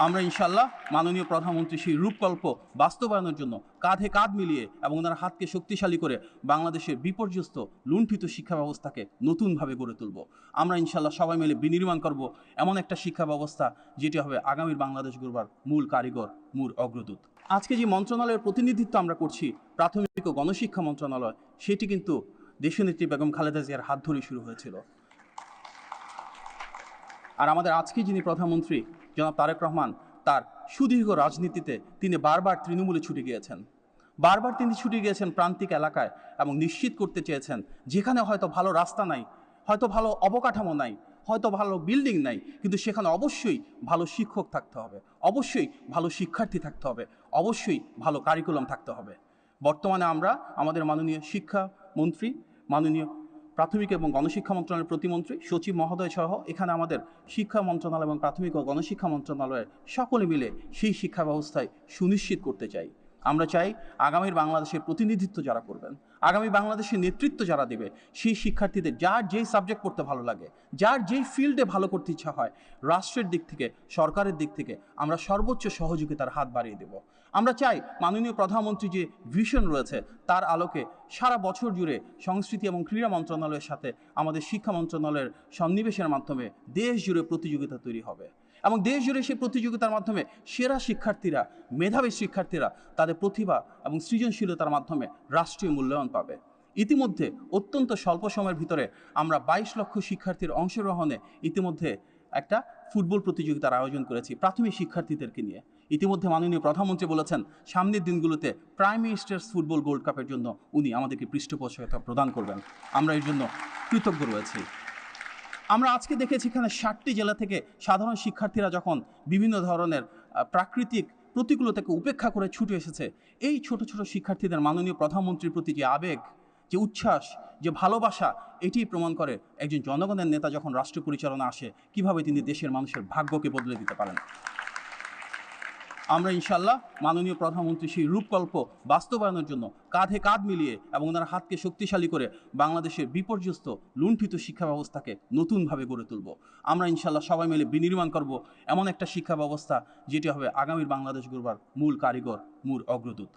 আমরা ইনশাল্লাহ মাননীয় প্রধানমন্ত্রী সেই রূপকল্প বাস্তবায়নের জন্য কাঁধে কাঁধ মিলিয়ে এবং ওনার হাতকে শক্তিশালী করে বাংলাদেশের বিপর্যস্ত লুণ্ঠিত শিক্ষা ব্যবস্থাকে নতুনভাবে গড়ে তুলব। আমরা ইনশাল্লাহ সবাই মিলে বিনির্মাণ করব এমন একটা শিক্ষা ব্যবস্থা যেটি হবে আগামীর বাংলাদেশ গড়বার মূল কারিগর, মূল অগ্রদূত। আজকে যে মন্ত্রণালয়ের প্রতিনিধিত্ব আমরা করছি, প্রাথমিক ও গণশিক্ষা মন্ত্রণালয়, সেটি কিন্তু দেশনেত্রী বেগম খালেদা জিয়ার হাত ধরে শুরু হয়েছিল। আর আমাদের আজকে যিনি প্রধানমন্ত্রী জনাব তারেক রহমান, তার সুদীর্ঘ রাজনীতিতে তিনি বারবার তৃণমূলে ছুটে গিয়েছেন। বারবার তিনি ছুটে গিয়েছেন প্রান্তিক এলাকায় এবং নিশ্চিত করতে চেয়েছেন যেখানে হয়তো ভালো রাস্তা নাই, হয়তো ভালো অবকাঠামো নাই, হয়তো ভালো বিল্ডিং নাই, কিন্তু সেখানে অবশ্যই ভালো শিক্ষক থাকতে হবে, অবশ্যই ভালো শিক্ষার্থী থাকতে হবে, অবশ্যই ভালো কারিকুলাম থাকতে হবে। বর্তমানে আমরা আমাদের মাননীয় শিক্ষামন্ত্রী, মাননীয় প্রাথমিক এবং গণশিক্ষা মন্ত্রণালয়ের প্রতিমন্ত্রী সচিব মহোদয় সহ এখানে আমাদের শিক্ষা মন্ত্রণালয় এবং প্রাথমিক ও গণশিক্ষা মন্ত্রণালয়ের সকলে মিলে সেই শিক্ষা ব্যবস্থায় সুনিশ্চিত করতে চাই। আমরা চাই আগামীর বাংলাদেশের প্রতিনিধিত্ব যারা করবেন, আগামী বাংলাদেশের নেতৃত্ব যারা দেবে, সেই শিক্ষার্থীদের যার যেই সাবজেক্ট পড়তে ভালো লাগে, যার যেই ফিল্ডে ভালো করতে ইচ্ছা হয়, রাষ্ট্রের দিক থেকে, সরকারের দিক থেকে আমরা সর্বোচ্চ সহযোগিতার হাত বাড়িয়ে দেব। আমরা চাই মাননীয় প্রধানমন্ত্রী যে ভিশন রয়েছে তার আলোকে সারা বছর জুড়ে সংস্কৃতি এবং ক্রীড়া মন্ত্রণালয়ের সাথে আমাদের শিক্ষা মন্ত্রণালয়ের সন্নিবেশের মাধ্যমে দেশ জুড়ে প্রতিযোগিতা তৈরি হবে এবং দেশ জুড়ে সেই প্রতিযোগিতার মাধ্যমে সেরা শিক্ষার্থীরা, মেধাবী শিক্ষার্থীরা তাদের প্রতিভা এবং সৃজনশীলতার মাধ্যমে রাষ্ট্রীয় মূল্যায়ন পাবে। ইতিমধ্যে অত্যন্ত স্বল্প সময়ের ভিতরে আমরা 22 লক্ষ শিক্ষার্থীর অংশগ্রহণে ইতিমধ্যে একটা ফুটবল প্রতিযোগিতার আয়োজন করেছি প্রাথমিক শিক্ষার্থীদেরকে নিয়ে। ইতিমধ্যে মাননীয় প্রধানমন্ত্রী বলেছেন সামনের দিনগুলোতে প্রাইম মিনিস্টার্স ফুটবল গোল্ড কাপের জন্য উনি আমাদেরকে পৃষ্ঠপোষকতা প্রদান করবেন। আমরা এর জন্য কৃতজ্ঞ রয়েছি। আমরা আজকে দেখেছি এখানে 60টি জেলা থেকে সাধারণ শিক্ষার্থীরা যখন বিভিন্ন ধরনের প্রাকৃতিক প্রতিকূলতাকে উপেক্ষা করে ছুটে এসেছে, এই ছোট ছোট শিক্ষার্থীদের মাননীয় প্রধানমন্ত্রীর প্রতি যে আবেগ, যে উচ্ছ্বাস, যে ভালোবাসা, এটি প্রমাণ করে একজন জনগণের নেতা যখন রাষ্ট্র পরিচালনা আসে কিভাবে তিনি দেশের মানুষের ভাগ্যকে বদলে দিতে পারেন। আমরা ইনশাল্লাহ মাননীয় প্রধানমন্ত্রী সেই রূপকল্প বাস্তবায়নের জন্য কাঁধে কাঁধ মিলিয়ে এবং ওনার হাতকে শক্তিশালী করে বাংলাদেশের বিপর্যস্ত লুণ্ঠিত শিক্ষা ব্যবস্থাকে নতুনভাবে গড়ে তুলব। আমরা ইনশাল্লাহ সবাই মিলে বিনির্মাণ করব এমন একটা শিক্ষা ব্যবস্থা যেটি হবে আগামীর বাংলাদেশ গড়বার মূল কারিগর, মূল অগ্রদূত।